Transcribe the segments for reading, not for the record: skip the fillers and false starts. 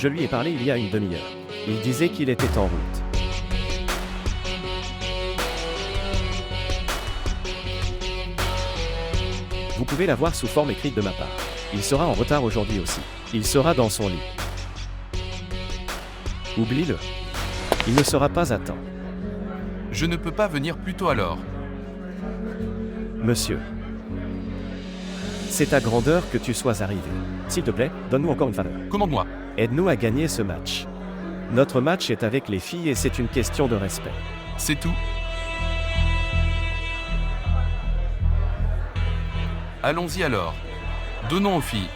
Je lui ai parlé il y a une demi-heure. Il disait qu'il était en route. Vous pouvez la voir sous forme écrite de ma part. Il sera en retard aujourd'hui aussi. Il sera dans son lit. Oublie-le. Il ne sera pas à temps. Je ne peux pas venir plus tôt alors. Monsieur. C'est à grandeur que tu sois arrivé. S'il te plaît, donne-nous encore une faveur. Commande-moi. Aide-nous à gagner ce match. Notre match est avec les filles et c'est une question de respect. C'est tout. Allons-y alors. Donnons aux filles.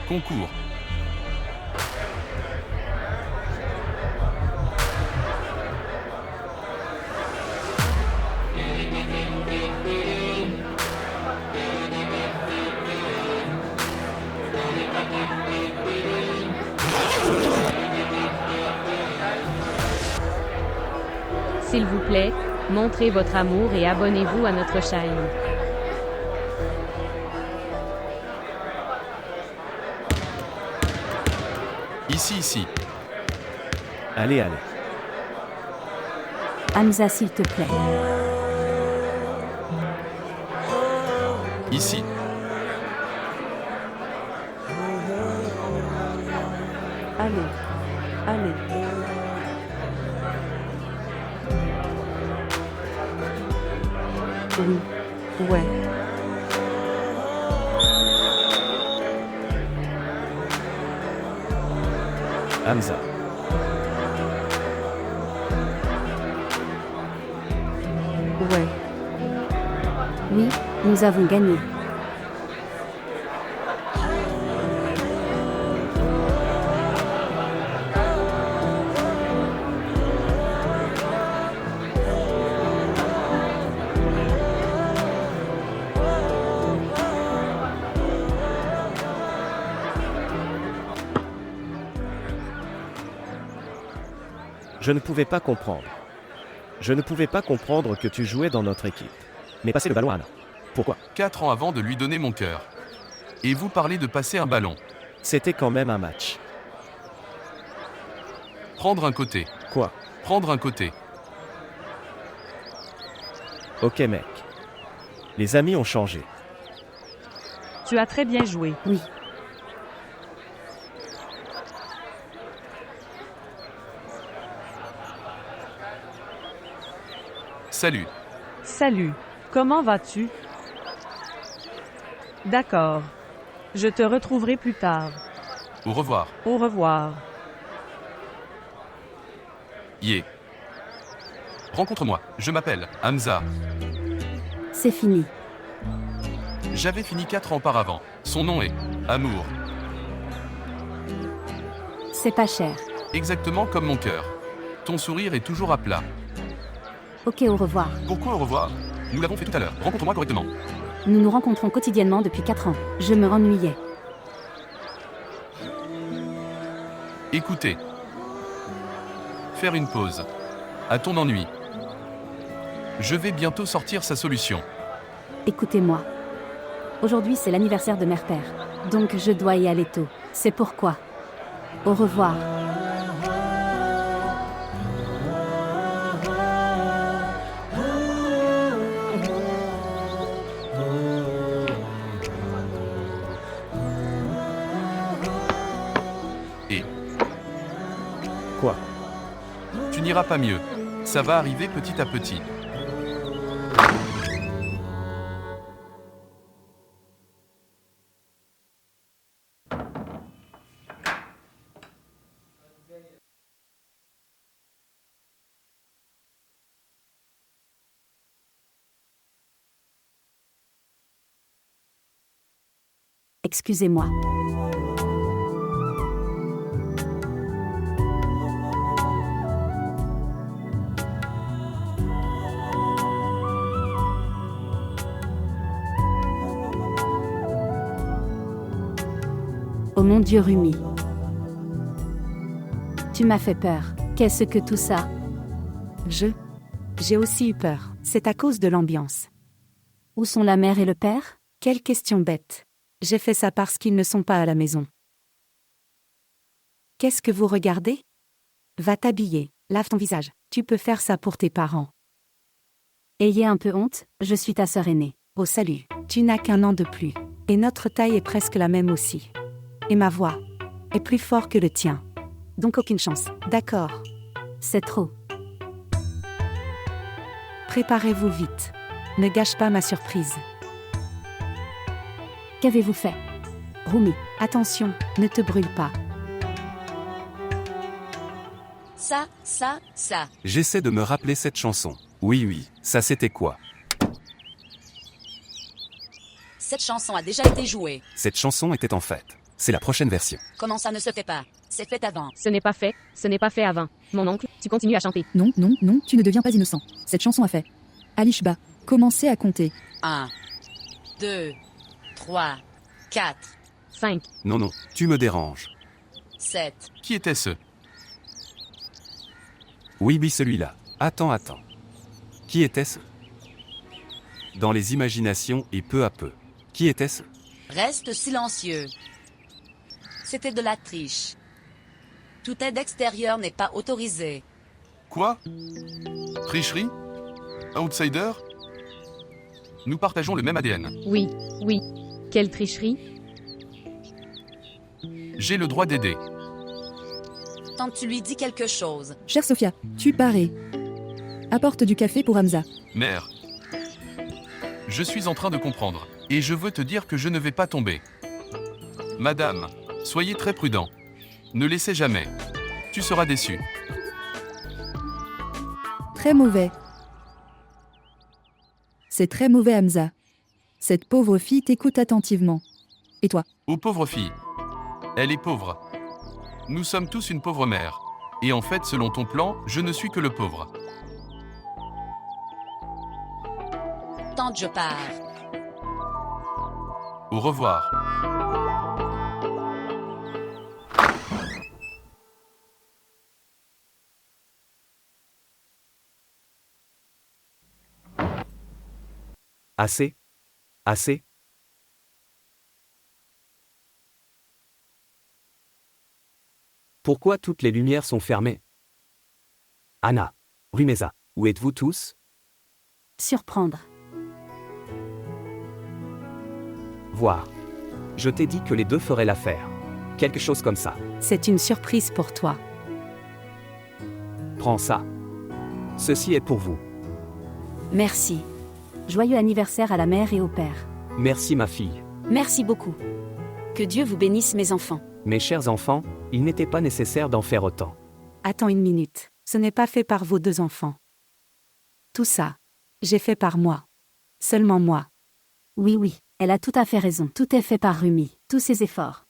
Concours. S'il vous plaît, montrez votre amour et abonnez-vous à notre chaîne. Ici. Allez. Hamza, s'il te plaît. Ici. Allez. Oui. Ouais. Hamza. Ouais. Oui, nous avons gagné. Je ne pouvais pas comprendre. Je ne pouvais pas comprendre que tu jouais dans notre équipe. Mais passer le ballon à Anna. Pourquoi? 4 ans avant de lui donner mon cœur. Et vous parlez de passer un ballon. C'était quand même un match. Prendre un côté. Quoi? Prendre un côté. Ok mec. Les amis ont changé. Tu as très bien joué. Oui. Salut. Salut. Comment vas-tu? D'accord. Je te retrouverai plus tard. Au revoir. Au revoir. Yeah. Rencontre-moi. Je m'appelle Hamza. C'est fini. J'avais fini 4 ans auparavant. Son nom est Amour. C'est pas cher. Exactement comme mon cœur. Ton sourire est toujours à plat. Ok, au revoir. Pourquoi au revoir? Nous l'avons fait tout à l'heure. Rencontre-moi correctement. Nous nous rencontrons quotidiennement depuis 4 ans. Je me ennuyais. Écoutez. Faire une pause. À ton ennui. Je vais bientôt sortir sa solution. Écoutez-moi. Aujourd'hui, c'est l'anniversaire de mère-père. Donc je dois y aller tôt. C'est pourquoi. Au revoir. Et Quoi? tu n'iras pas mieux. Ça va arriver petit à petit. Excusez-moi. Oh mon Dieu, Rumi. Tu m'as fait peur. Qu'est-ce que tout ça? J'ai aussi eu peur. C'est à cause de l'ambiance. Où sont la mère et le père? Quelle question bête. J'ai fait ça parce qu'ils ne sont pas à la maison. Qu'est-ce que vous regardez? Va t'habiller, lave ton visage. Tu peux faire ça pour tes parents. Ayez un peu honte, je suis ta sœur aînée. Oh salut, tu n'as qu'un an de plus. Et notre taille est presque la même aussi. Et ma voix est plus forte que le tien. Donc aucune chance. D'accord. C'est trop. Préparez-vous vite. Ne gâche pas ma surprise. Qu'avez-vous fait? Rumi, Attention, ne te brûle pas. Ça. J'essaie de me rappeler cette chanson. Oui, ça c'était quoi? Cette chanson a déjà été jouée. Cette chanson était en fait. C'est la prochaine version. Comment ça ne se fait pas? C'est fait avant. Ce n'est pas fait avant. Mon oncle, tu continues à chanter. Non, tu ne deviens pas innocent. Cette chanson a fait. Alishba, commencez à compter. 1, 2, 3, 4, 5. Non, tu me déranges. 7. Qui était ce? Oui, celui-là. Attends. Qui était-ce? Dans les imaginations et peu à peu. Qui était-ce? Reste silencieux. C'était de la triche. Toute aide extérieure n'est pas autorisée. Quoi? Tricherie? Outsider? Nous partageons le même ADN. Oui. Quelle tricherie? J'ai le droit d'aider. Tant que tu lui dis quelque chose. Chère Sophia, tu parais. Apporte du café pour Hamza. Mère. Je suis en train de comprendre. Et je veux te dire que je ne vais pas tomber. Madame, soyez très prudent. Ne laissez jamais. Tu seras déçu. Très mauvais. C'est très mauvais, Hamza. Cette pauvre fille t'écoute attentivement. Et toi? Ô pauvre fille. Elle est pauvre. Nous sommes tous une pauvre mère. Et en fait, selon ton plan, je ne suis que le pauvre. Tant que je pars. Au revoir. Assez? Pourquoi toutes les lumières sont fermées? Anna, Rumeza, où êtes-vous tous? surprendre. Voir. Je t'ai dit que les deux feraient l'affaire. Quelque chose comme ça. C'est une surprise pour toi. Prends ça. Ceci est pour vous. Merci. Joyeux anniversaire à la mère et au père. Merci ma fille. Merci beaucoup. Que Dieu vous bénisse mes enfants. Mes chers enfants, il n'était pas nécessaire d'en faire autant. Attends une minute. Ce n'est pas fait par vos deux enfants. Tout ça, j'ai fait par moi. Seulement moi. Oui, elle a tout à fait raison. Tout est fait par Rumi. Tous ses efforts.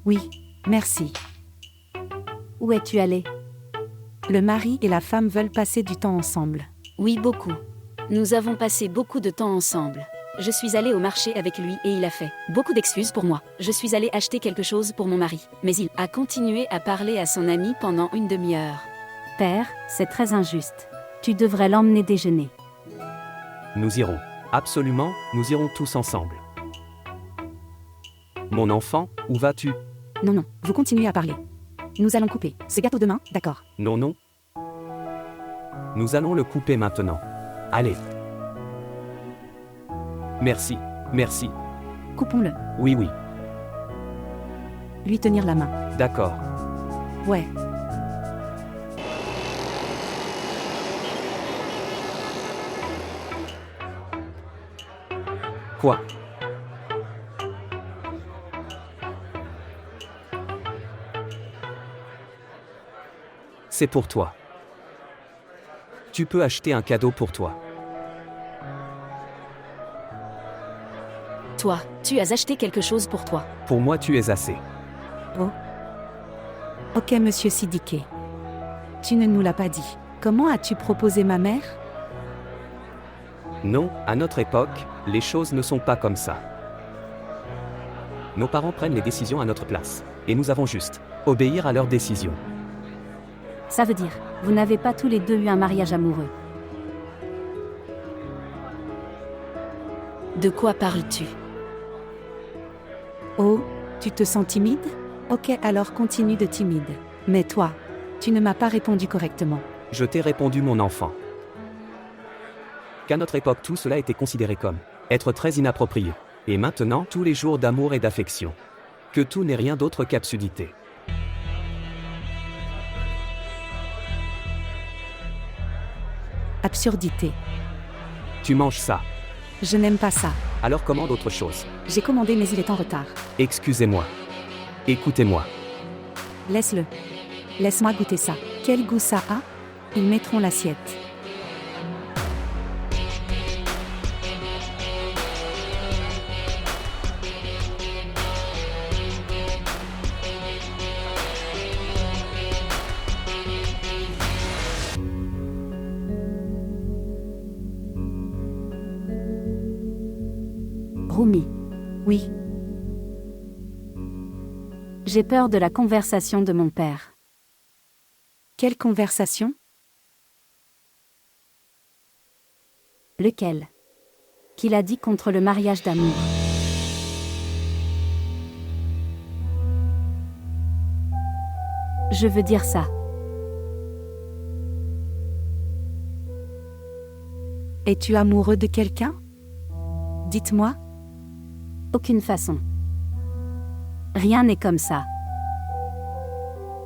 Oui, merci. Où es-tu allé? Le mari et la femme veulent passer du temps ensemble. Oui, beaucoup. Nous avons passé beaucoup de temps ensemble. Je suis allée au marché avec lui et il a fait beaucoup d'excuses pour moi. Je suis allée acheter quelque chose pour mon mari. Mais il a continué à parler à son ami pendant une demi-heure. Père, c'est très injuste. Tu devrais l'emmener déjeuner. Nous irons. Absolument, nous irons tous ensemble. Mon enfant, où vas-tu? Non, vous continuez à parler. Nous allons couper ce gâteau demain, d'accord? Non. Nous allons le couper maintenant. Allez. Merci. Coupons-le. Oui. Lui tenir la main. D'accord. Ouais. Quoi? C'est pour toi. Tu peux acheter un cadeau pour toi. Toi, tu as acheté quelque chose pour toi. Pour moi, tu es assez. Oh. Ok, monsieur Siddiqué. Tu ne nous l'as pas dit. Comment as-tu proposé ma mère? Non, à notre époque, les choses ne sont pas comme ça. Nos parents prennent les décisions à notre place. Et nous avons juste obéir à leurs décisions. Ça veut dire, vous n'avez pas tous les deux eu un mariage amoureux. De quoi parles-tu? Oh, tu te sens timide? Ok, alors continue de timide. Mais toi, tu ne m'as pas répondu correctement. Je t'ai répondu mon enfant. Qu'à notre époque tout cela était considéré comme être très inapproprié. Et maintenant tous les jours d'amour et d'affection. Que tout n'est rien d'autre qu'absurdité. Absurdité. Tu manges ça. Je n'aime pas ça. Alors commande autre chose. J'ai commandé mais il est en retard. Excusez-moi. Écoutez-moi. Laisse-le. Laisse-moi goûter ça. Quel goût ça a? Ils mettront l'assiette. Rumi. Oui, J'ai peur de la conversation de mon père. quelle conversation? Lequel? Qu'il a dit contre le mariage d'amour. Je veux dire ça. Es-tu amoureux de quelqu'un? Dites-moi. Aucune façon. Rien n'est comme ça.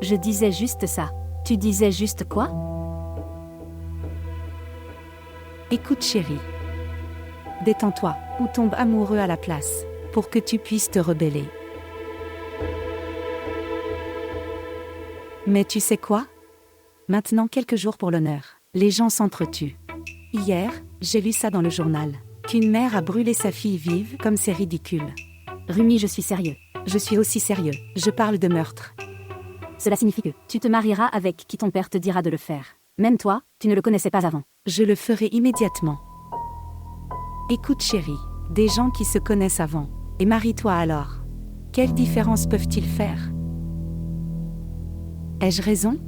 Je disais juste ça. Tu disais juste quoi? Écoute chérie. Détends-toi, ou tombe amoureux à la place, pour que tu puisses te rebeller. Mais tu sais quoi? Maintenant quelques jours pour l'honneur. Les gens s'entretuent. Hier, j'ai lu ça dans le journal. Qu'une mère a brûlé sa fille vive, comme c'est ridicule. Rumi, je suis sérieux. Je suis aussi sérieux. Je parle de meurtre. Cela signifie que tu te marieras avec qui ton père te dira de le faire. Même toi, tu ne le connaissais pas avant. Je le ferai immédiatement. Écoute chérie, des gens qui se connaissent avant. Et marie-toi alors. Quelle différence peuvent-ils faire? Ai-je raison?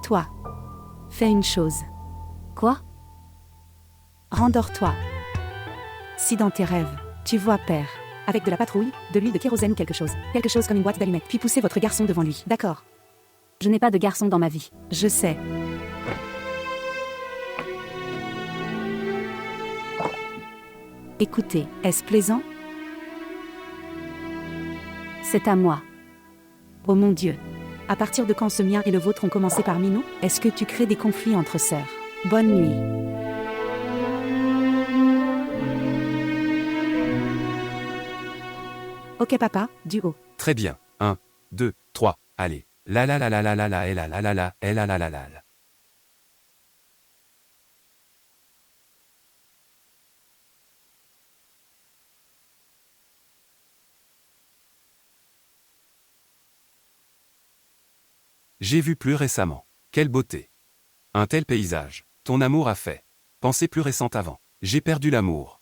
Toi, fais une chose. Quoi? Rendors-toi. Si dans tes rêves, tu vois père, avec de la patrouille, de l'huile de kérosène ou quelque chose comme une boîte d'allumettes, puis poussez votre garçon devant lui, d'accord? Je n'ai pas de garçon dans ma vie. Je sais. Écoutez, est-ce plaisant? C'est à moi. Oh mon Dieu. À partir de quand ce mien et le vôtre ont commencé parmi nous? Est-ce que tu crées des conflits entre sœurs? Bonne nuit. Ok papa, du haut. Très bien. 1, 2, 3, allez. La la la la la la la et la la la la et la la la la la. J'ai vu plus récemment. Quelle beauté. Un tel paysage. Ton amour a fait. Pensée plus récente avant. J'ai perdu l'amour.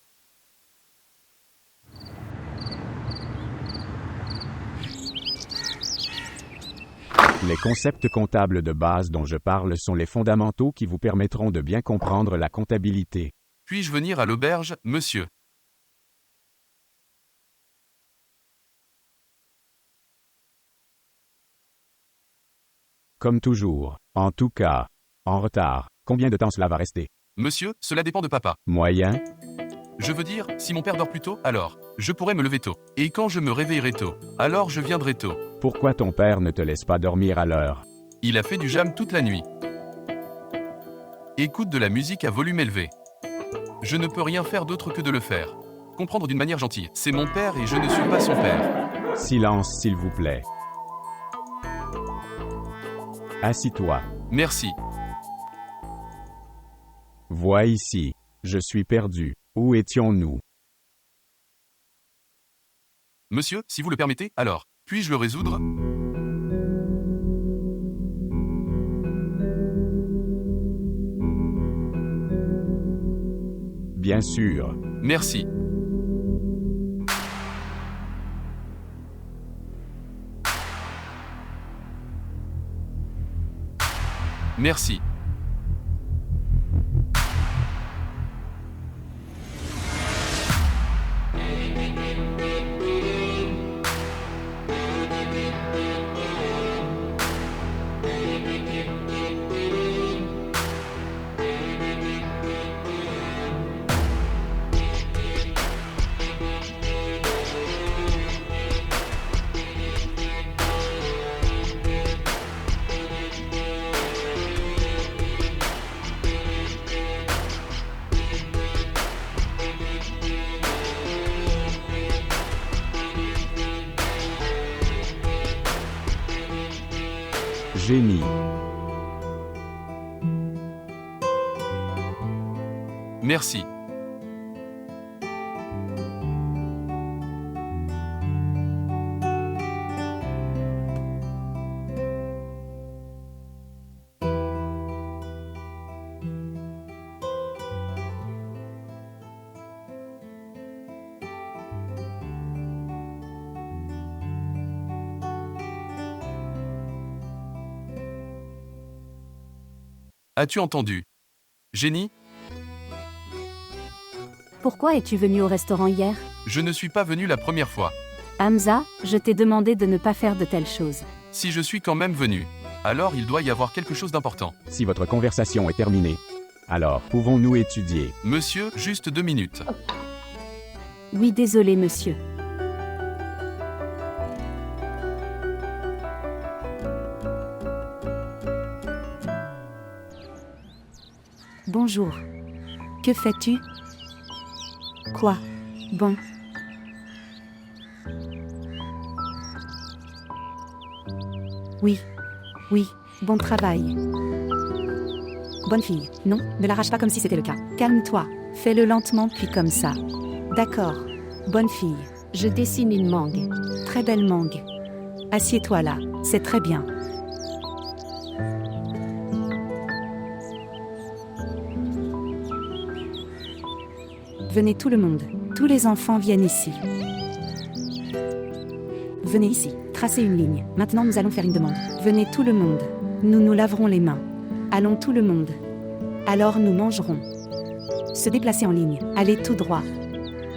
Les concepts comptables de base dont je parle sont les fondamentaux qui vous permettront de bien comprendre la comptabilité. Puis-je venir à l'auberge, monsieur? Comme toujours. En tout cas, en retard. Combien de temps cela va rester? Monsieur, cela dépend de papa. Moyen? Je veux dire, si mon père dort plus tôt, alors, je pourrais me lever tôt. Et quand je me réveillerai tôt, alors je viendrai tôt. Pourquoi ton père ne te laisse pas dormir à l'heure? Il a fait du jam toute la nuit. Écoute de la musique à volume élevé. Je ne peux rien faire d'autre que de le faire. Comprendre d'une manière gentille. C'est mon père et je ne suis pas son père. Silence s'il vous plaît. Assis-toi. Merci. Vois ici. Je suis perdu. Où étions-nous? Monsieur, si vous le permettez, alors, puis-je le résoudre? Bien sûr. Merci. Merci. Génie. Merci. As-tu entendu? Génie? Pourquoi es-tu venu au restaurant hier? Je ne suis pas venu la première fois. Hamza, je t'ai demandé de ne pas faire de telles choses. Si je suis quand même venu, alors il doit y avoir quelque chose d'important. Si votre conversation est terminée, alors pouvons-nous étudier? Monsieur, juste 2 minutes. Oui, désolé, monsieur. Bonjour. Que fais-tu? Quoi? Bon. Oui. Oui, bon travail. Bonne fille. Non, ne l'arrache pas comme si c'était le cas. Calme-toi. Fais-le lentement puis comme ça. D'accord. Bonne fille. Je dessine une mangue. Très belle mangue. Assieds-toi là, c'est très bien. Venez tout le monde. Tous les enfants viennent ici. Venez ici. Tracez une ligne. Maintenant nous allons faire une demande. Venez tout le monde. Nous nous laverons les mains. Allons tout le monde. Alors nous mangerons. Se déplacer en ligne. Allez tout droit.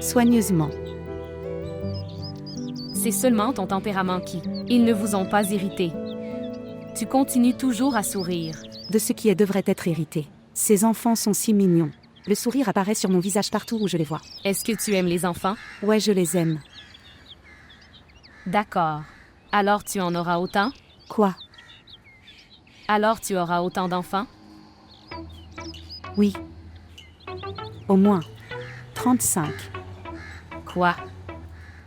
Soigneusement. C'est seulement ton tempérament qui. Ils ne vous ont pas irrité. Tu continues toujours à sourire. De ce qui devrait être irrité. Ces enfants sont si mignons. Le sourire apparaît sur mon visage partout où je les vois. Est-ce que tu aimes les enfants? Ouais, je les aime. D'accord. Alors tu en auras autant? Quoi? Alors tu auras autant d'enfants? Oui. Au moins. 35. Quoi?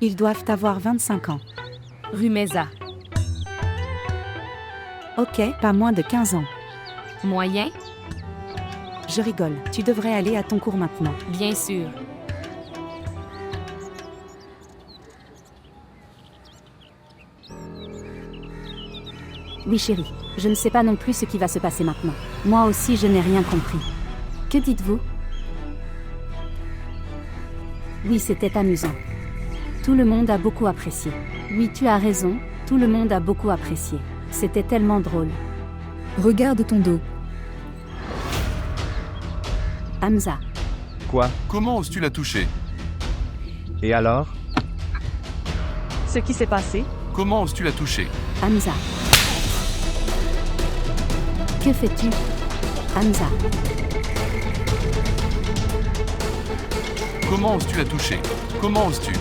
Ils doivent avoir 25 ans. Rue Mesa. Ok, pas moins de 15 ans. Moyen? Je rigole. Tu devrais aller à ton cours maintenant. Bien sûr. Oui, chérie. Je ne sais pas non plus ce qui va se passer maintenant. Moi aussi, je n'ai rien compris. Que dites-vous? Oui, c'était amusant. Tout le monde a beaucoup apprécié. Oui, tu as raison. Tout le monde a beaucoup apprécié. C'était tellement drôle. Regarde ton dos. Hamza. Quoi? Comment oses-tu la toucher? Et alors? Ce qui s'est passé? Comment oses-tu la toucher? Hamza. Que fais-tu? Hamza. Comment oses-tu la toucher? Comment oses-tu?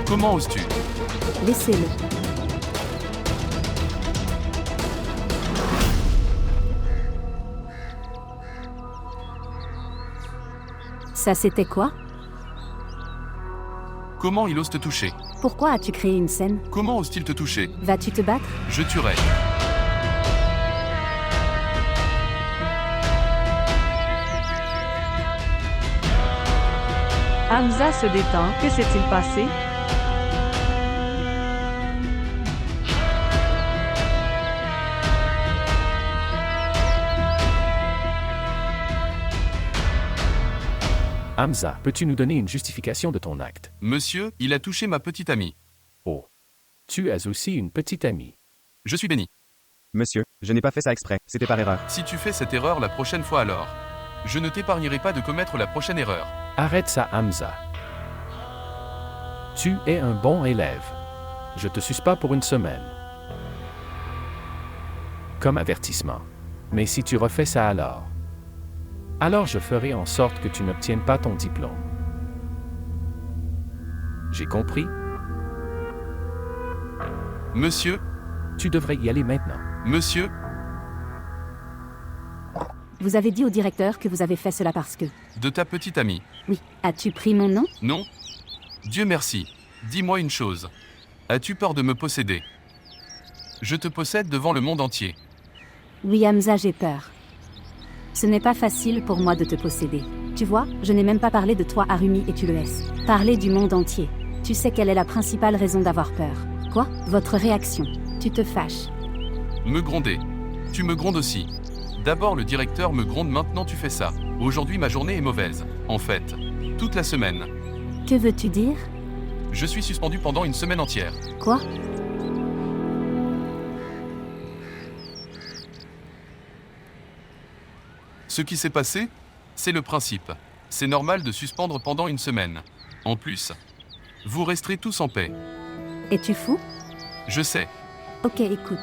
Comment oses-tu? Laissez-le. Ça c'était quoi? Comment il ose te toucher? Pourquoi as-tu créé une scène? Comment ose-t-il te toucher? Vas-tu te battre? Je tuerai. Hamza se détend. Que s'est-il passé? Hamza, peux-tu nous donner une justification de ton acte? Monsieur, il a touché ma petite amie. Oh. Tu as aussi une petite amie. Je suis béni. Monsieur, je n'ai pas fait ça exprès, c'était par erreur. Si tu fais cette erreur la prochaine fois alors, je ne t'épargnerai pas de commettre la prochaine erreur. Arrête ça, Hamza. Tu es un bon élève. Je te suce pas pour une semaine. Comme avertissement. Mais si tu refais ça alors je ferai en sorte que tu n'obtiennes pas ton diplôme. J'ai compris? Monsieur, tu devrais y aller maintenant. Monsieur, Vous avez dit au directeur que vous avez fait cela parce que... de ta petite amie. Oui. As-tu pris mon nom? Non? Dieu merci. Dis-moi une chose. As-tu peur de me posséder? Je te possède devant le monde entier. Oui, Hamza, j'ai peur. Ce n'est pas facile pour moi de te posséder. Tu vois, je n'ai même pas parlé de toi à Rumi et tu le laisses. Parler du monde entier. Tu sais quelle est la principale raison d'avoir peur. Quoi? Votre réaction. Tu te fâches. Me gronder. Tu me grondes aussi. D'abord le directeur me gronde, maintenant tu fais ça. Aujourd'hui ma journée est mauvaise. En fait, toute la semaine. Que veux-tu dire? Je suis suspendu pendant une semaine entière. Quoi? Ce qui s'est passé, c'est le principe. C'est normal de suspendre pendant une semaine. En plus, vous resterez tous en paix. Es-tu fou? Je sais. Ok, écoute.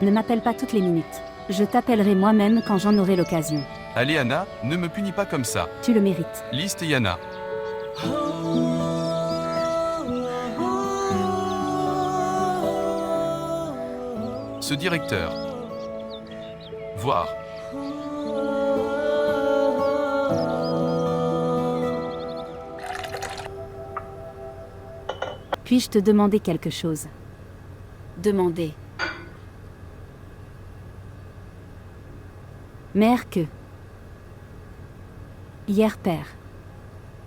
Ne m'appelle pas toutes les minutes. Je t'appellerai moi-même quand j'en aurai l'occasion. Allez Anna, ne me punis pas comme ça. Tu le mérites. Liste et Yana. Ce directeur. Voir. Puis-je te demander quelque chose? Demandez. Mère que... Hier père.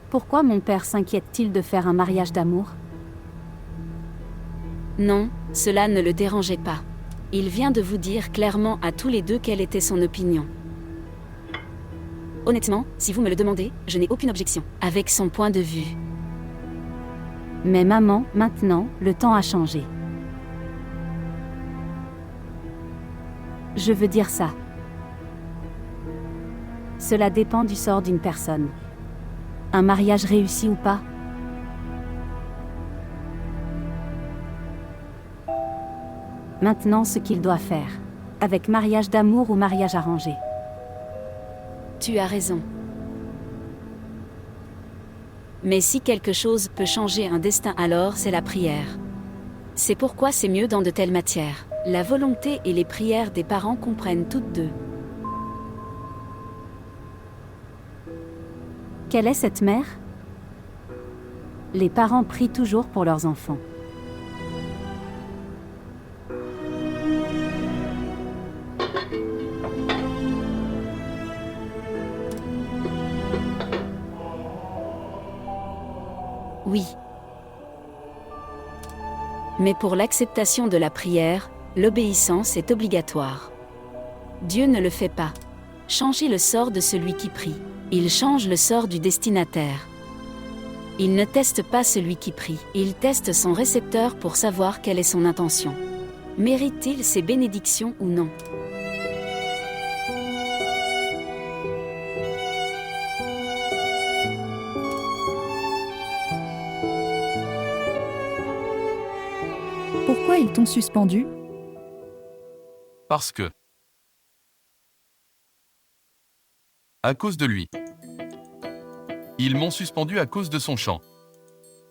Pourquoi mon père s'inquiète-t-il de faire un mariage d'amour? Non, cela ne le dérangeait pas. Il vient de vous dire clairement à tous les deux quelle était son opinion. Honnêtement, si vous me le demandez, je n'ai aucune objection. Avec son point de vue. Mais maman, maintenant, le temps a changé. Je veux dire ça. Cela dépend du sort d'une personne. Un mariage réussi ou pas? Maintenant, ce qu'il doit faire. Avec mariage d'amour ou mariage arrangé. Tu as raison. Mais si quelque chose peut changer un destin, alors c'est la prière. C'est pourquoi c'est mieux dans de telles matières. La volonté et les prières des parents comprennent toutes deux. Quelle est cette mère? Les parents prient toujours pour leurs enfants. Oui. Mais pour l'acceptation de la prière, l'obéissance est obligatoire. Dieu ne le fait pas. Changer le sort de celui qui prie. Il change le sort du destinataire. Il ne teste pas celui qui prie. Il teste son récepteur pour savoir quelle est son intention. Mérite-t-il ses bénédictions ou non? Pourquoi ils t'ont suspendu? Parce que... À cause de lui. Ils m'ont suspendu à cause de son chant.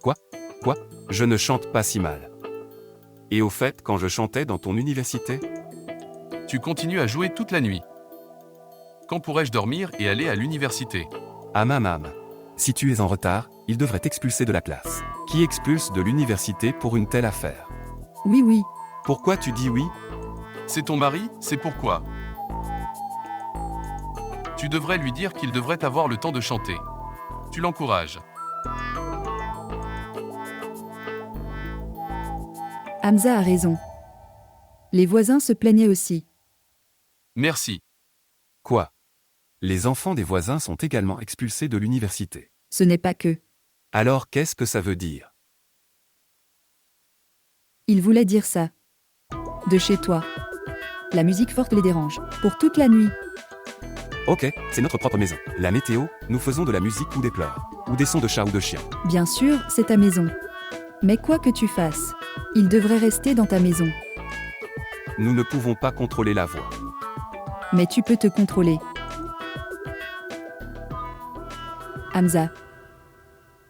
Quoi? Je ne chante pas si mal. Et au fait, quand je chantais dans ton université? Tu continues à jouer toute la nuit. Quand pourrais-je dormir et aller à l'université? Ah mam. Si tu es en retard, il devrait t'expulser de la classe. Qui expulse de l'université pour une telle affaire? Oui. Pourquoi tu dis oui? C'est ton mari, c'est pourquoi. Tu devrais lui dire qu'il devrait avoir le temps de chanter. Tu l'encourages. Hamza a raison. Les voisins se plaignaient aussi. Merci. Quoi? Les enfants des voisins sont également expulsés de l'université. Ce n'est pas que. Alors qu'est-ce que ça veut dire? Il voulait dire ça. De chez toi. La musique forte les dérange. Pour toute la nuit. Ok, c'est notre propre maison. La météo, nous faisons de la musique ou des pleurs. Ou des sons de chat ou de chien. Bien sûr, c'est ta maison. Mais quoi que tu fasses, il devrait rester dans ta maison. Nous ne pouvons pas contrôler la voix. Mais tu peux te contrôler. Hamza.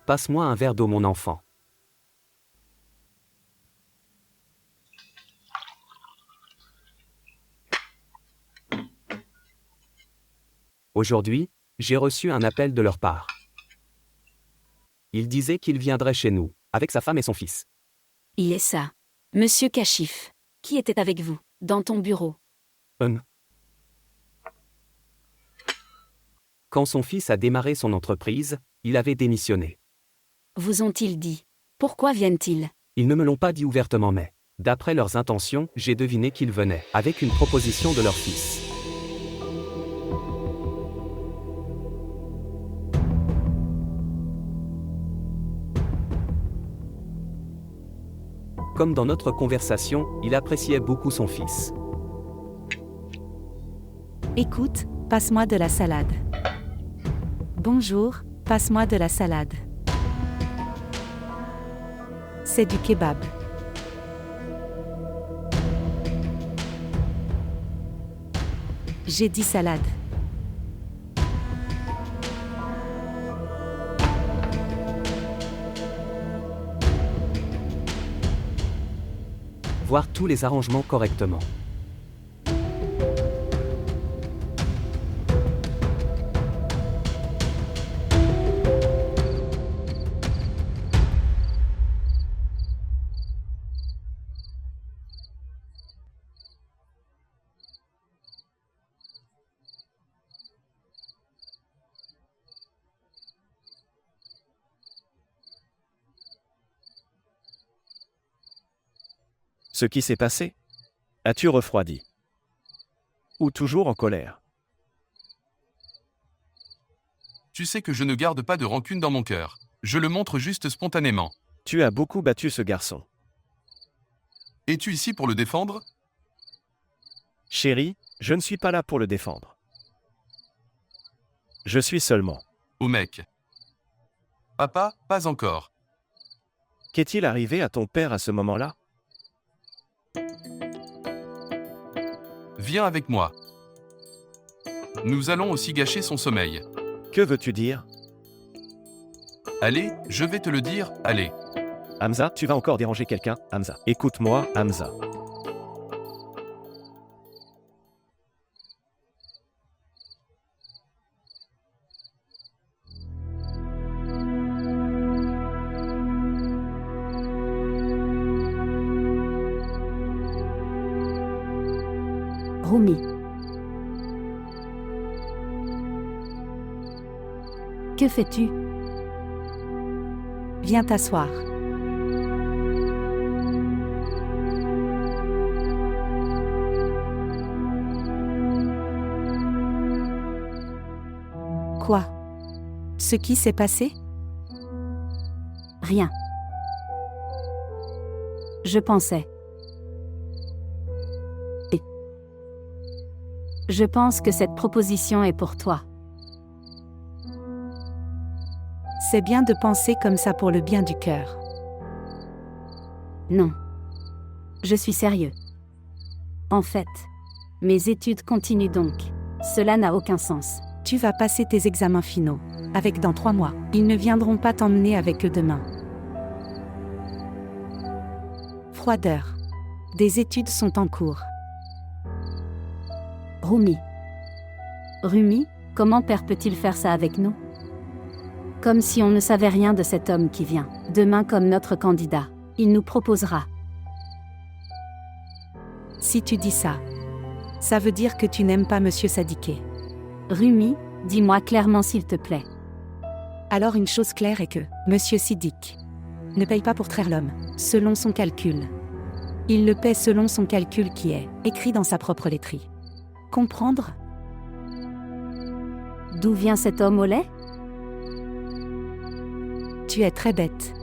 Passe-moi un verre d'eau, mon enfant. Aujourd'hui, j'ai reçu un appel de leur part. Il disait qu'il viendrait chez nous, avec sa femme et son fils. Il est ça. Monsieur Kachif. Qui était avec vous, dans ton bureau? Quand son fils a démarré son entreprise, il avait démissionné. Vous ont-ils dit? Pourquoi viennent-ils? Ils ne me l'ont pas dit ouvertement mais, d'après leurs intentions, j'ai deviné qu'ils venaient, avec une proposition de leur fils. Comme dans notre conversation, il appréciait beaucoup son fils. Écoute, passe-moi de la salade. Bonjour, passe-moi de la salade. C'est du kebab. J'ai dit salade. Voir tous les arrangements correctement. Ce qui s'est passé? As-tu refroidi? Ou toujours en colère? Tu sais que je ne garde pas de rancune dans mon cœur. Je le montre juste spontanément. Tu as beaucoup battu ce garçon. Es-tu ici pour le défendre? Chérie, je ne suis pas là pour le défendre. Je suis seulement. Au mec. Papa, pas encore. Qu'est-il arrivé à ton père à ce moment-là? Viens avec moi. Nous allons aussi gâcher son sommeil. Que veux-tu dire? Allez, je vais te le dire, allez. Hamza, tu vas encore déranger quelqu'un, Hamza. Écoute-moi, Hamza. Rumi. Que fais-tu? Viens t'asseoir. Quoi? Ce qui s'est passé? Rien. Je pensais. Je pense que cette proposition est pour toi. C'est bien de penser comme ça pour le bien du cœur. Non. Je suis sérieux. En fait, mes études continuent donc. Cela n'a aucun sens. Tu vas passer tes examens finaux. Avec dans 3 mois. Ils ne viendront pas t'emmener avec eux demain. Froideur. Des études sont en cours. Rumi. Rumi, comment père peut-il faire ça avec nous? Comme si on ne savait rien de cet homme qui vient, demain comme notre candidat. Il nous proposera. Si tu dis ça, ça veut dire que tu n'aimes pas Monsieur Sadiké. Rumi, dis-moi clairement s'il te plaît. Alors une chose claire est que, Monsieur Siddiq ne paye pas pour traire l'homme, selon son calcul. Il le paie selon son calcul qui est écrit dans sa propre laiterie. Comprendre? D'où vient cet homme au lait? Tu es très bête.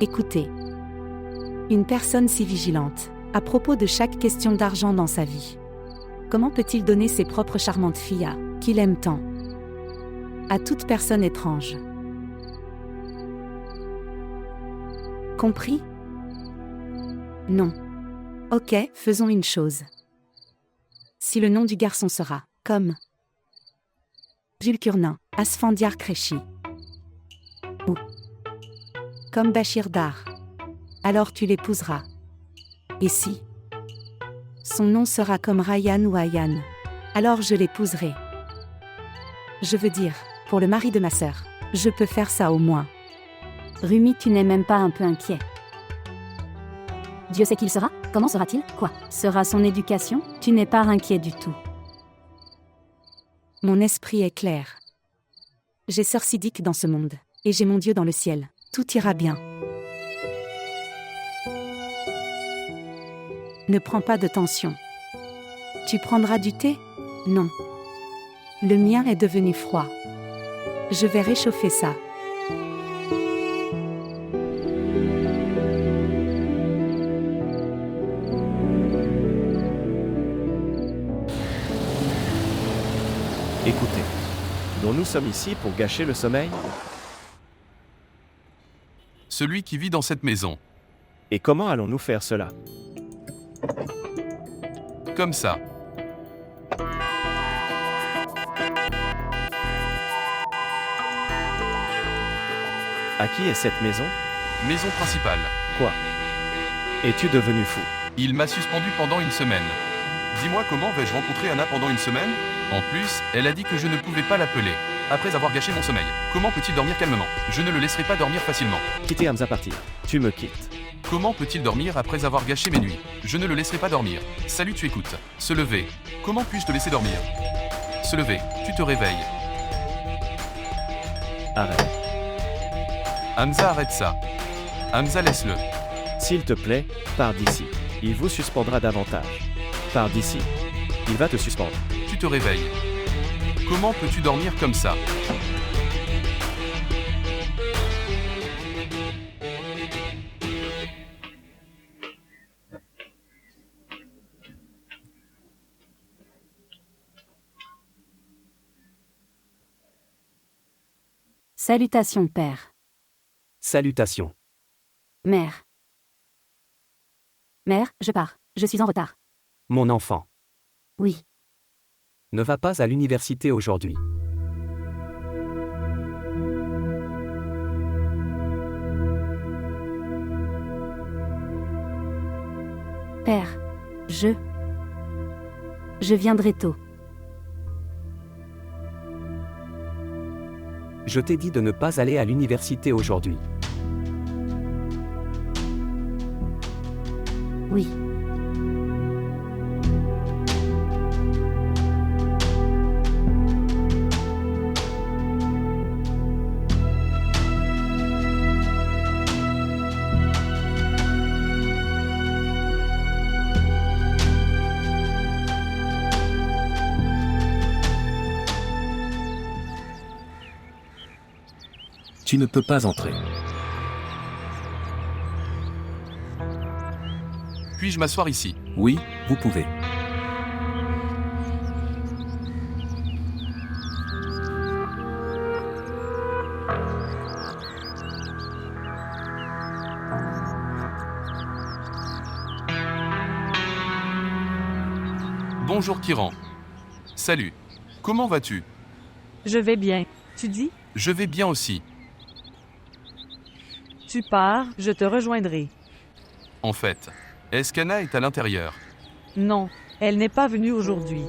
Écoutez. Une personne si vigilante, à propos de chaque question d'argent dans sa vie. Comment peut-il donner ses propres charmantes filles à qu'il aime tant? À toute personne étrange. Compris? Non. Ok, faisons une chose. Si le nom du garçon sera, comme Jules Curnin, Asfandiar Kreshi, ou comme Bachir Dar, alors tu l'épouseras. Et si son nom sera comme Ryan ou Ayan, alors je l'épouserai. Je veux dire, pour le mari de ma sœur, je peux faire ça au moins. Rumi, tu n'es même pas un peu inquiet. Dieu sait qu'il sera? Comment sera-t-il? Quoi? Sera son éducation? Tu n'es pas inquiet du tout. Mon esprit est clair. J'ai Sœur Siddiq dans ce monde, et j'ai mon Dieu dans le ciel. Tout ira bien. Ne prends pas de tension. Tu prendras du thé? Non. Le mien est devenu froid. Je vais réchauffer ça. Écoutez, dont nous sommes ici pour gâcher le sommeil? Celui qui vit dans cette maison. Et comment allons-nous faire cela? Comme ça. À qui est cette maison? Maison principale. Quoi? Es-tu devenu fou? Il m'a suspendu pendant une semaine. Dis-moi comment vais-je rencontrer Anna pendant une semaine? En plus, elle a dit que je ne pouvais pas l'appeler. Après avoir gâché mon sommeil, comment peut-il dormir calmement? Je ne le laisserai pas dormir facilement. Quitter Hamza partir. Tu me quittes. Comment peut-il dormir après avoir gâché mes nuits? Je ne le laisserai pas dormir. Salut, tu écoutes. Se lever. Comment puis-je te laisser dormir? Se lever. Tu te réveilles. Arrête. Hamza, arrête ça. Hamza, laisse-le. S'il te plaît, pars d'ici. Il vous suspendra davantage. Pars d'ici. Il va te suspendre. Tu te réveilles. Comment peux-tu dormir comme ça? Salutations, père. Salutations. Mère. Mère, je pars. Je suis en retard. Mon enfant. Oui. Ne va pas à l'université aujourd'hui. Père. Je viendrai tôt. Je t'ai dit de ne pas aller à l'université aujourd'hui. Oui. Tu ne peux pas entrer. Puis-je m'asseoir ici? Oui, vous pouvez. Bonjour Kiran. Salut. Comment vas-tu? Je vais bien. Tu dis? Je vais bien aussi. Tu pars, je te rejoindrai. En fait, est-ce qu'Anna est à l'intérieur? Non, elle n'est pas venue aujourd'hui.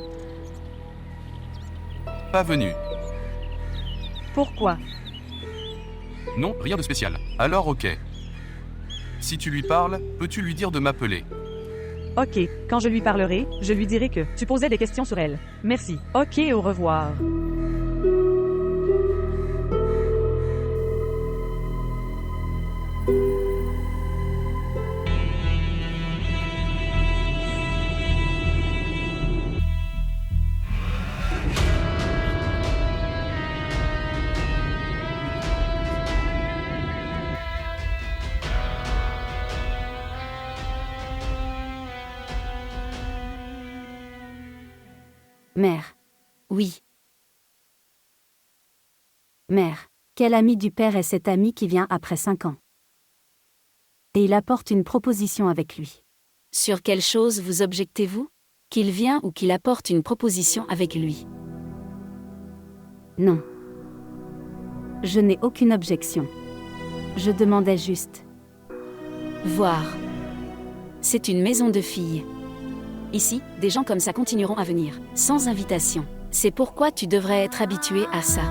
Pas venue. Pourquoi? Non, rien de spécial. Alors ok. Si tu lui parles, peux-tu lui dire de m'appeler? Ok, quand je lui parlerai, je lui dirai que tu posais des questions sur elle. Merci. Ok, au revoir. Mère. Oui. Mère. Quel ami du père est cet ami qui vient après 5 ans? Et il apporte une proposition avec lui. Sur quelle chose vous objectez-vous? Qu'il vient ou qu'il apporte une proposition avec lui? Non. Je n'ai aucune objection. Je demandais juste. Voir. C'est une maison de filles. Ici, des gens comme ça continueront à venir, sans invitation. C'est pourquoi tu devrais être habitué à ça.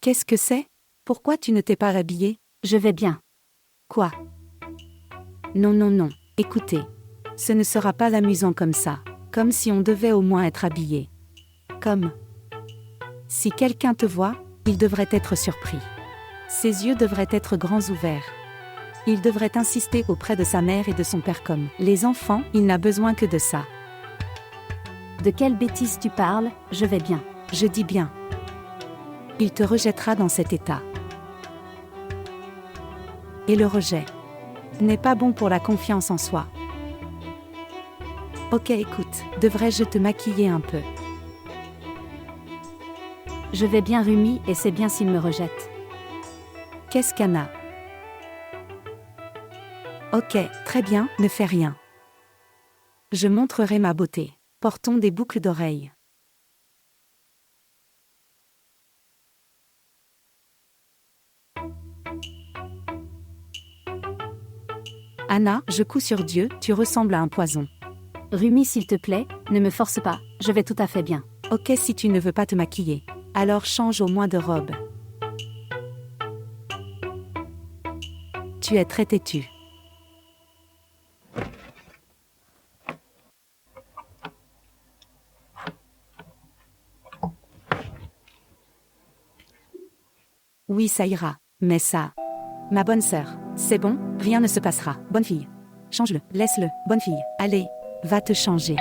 Qu'est-ce que c'est? Pourquoi tu ne t'es pas rhabillée? Je vais bien. Quoi? Non, non, non. Écoutez. Ce ne sera pas amusant comme ça. Comme si on devait au moins être habillé. Comme. Si quelqu'un te voit, il devrait être surpris. Ses yeux devraient être grands ouverts. Il devrait insister auprès de sa mère et de son père comme les enfants, il n'a besoin que de ça. De quelle bêtise tu parles? Je vais bien. Je dis bien. Il te rejettera dans cet état. Et le rejet n'est pas bon pour la confiance en soi. Ok, écoute, devrais-je te maquiller un peu? Je vais bien Rumi et c'est bien s'il me rejette. Qu'est-ce qu'Anna? Ok, très bien, ne fais rien. Je montrerai ma beauté. Portons des boucles d'oreilles. Anna, je couds sur Dieu, tu ressembles à un poison. Rumi, s'il te plaît, ne me force pas, je vais tout à fait bien. Ok, si tu ne veux pas te maquiller, alors change au moins de robe. Tu es très têtu. Oui, ça ira. Mais ça... Ma bonne sœur, c'est bon, rien ne se passera. Bonne fille. Change-le, laisse-le, bonne fille. Allez, va te changer.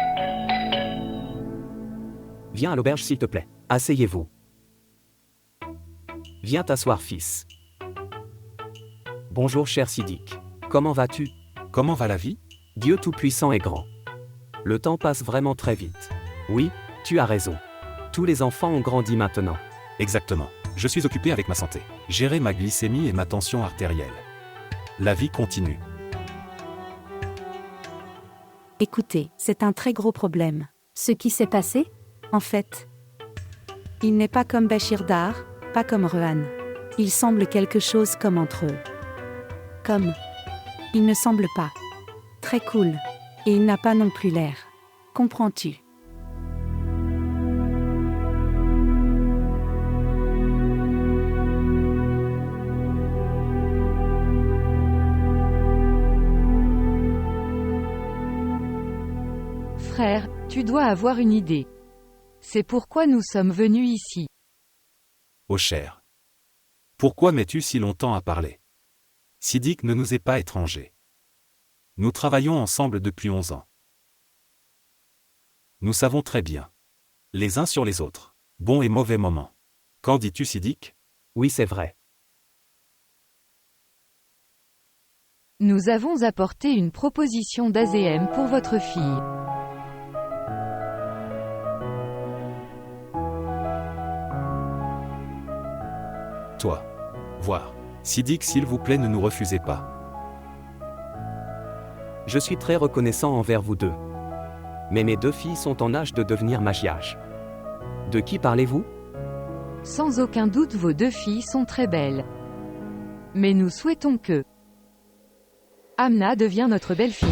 Viens à l'auberge s'il te plaît. Asseyez-vous. Viens t'asseoir fils. Bonjour cher Siddiq. Comment vas-tu? Comment va la vie? Dieu Tout-Puissant est grand. Le temps passe vraiment très vite. Oui, tu as raison. Tous les enfants ont grandi maintenant. Exactement. Je suis occupé avec ma santé. Gérer ma glycémie et ma tension artérielle. La vie continue. Écoutez, c'est un très gros problème. Ce qui s'est passé? En fait, il n'est pas comme Bachir Dar, pas comme Rehan. Il semble quelque chose comme entre eux. Comme. Il ne semble pas. Très cool. Et il n'a pas non plus l'air. Comprends-tu? Frère, tu dois avoir une idée. C'est pourquoi nous sommes venus ici. Ô cher. Pourquoi mets-tu si longtemps à parler? Siddiq ne nous est pas étranger. Nous travaillons ensemble depuis 11 ans. Nous savons très bien. Les uns sur les autres. Bons et mauvais moments. Qu'en dis-tu Siddiq? Oui, c'est vrai. Nous avons apporté une proposition d'AZM pour votre fille. Toi. Voir. Siddiq, s'il vous plaît, ne nous refusez pas. Je suis très reconnaissant envers vous deux. Mais mes deux filles sont en âge de devenir machiages. De qui parlez-vous? Sans aucun doute vos deux filles sont très belles. Mais nous souhaitons que Amna devienne notre belle-fille.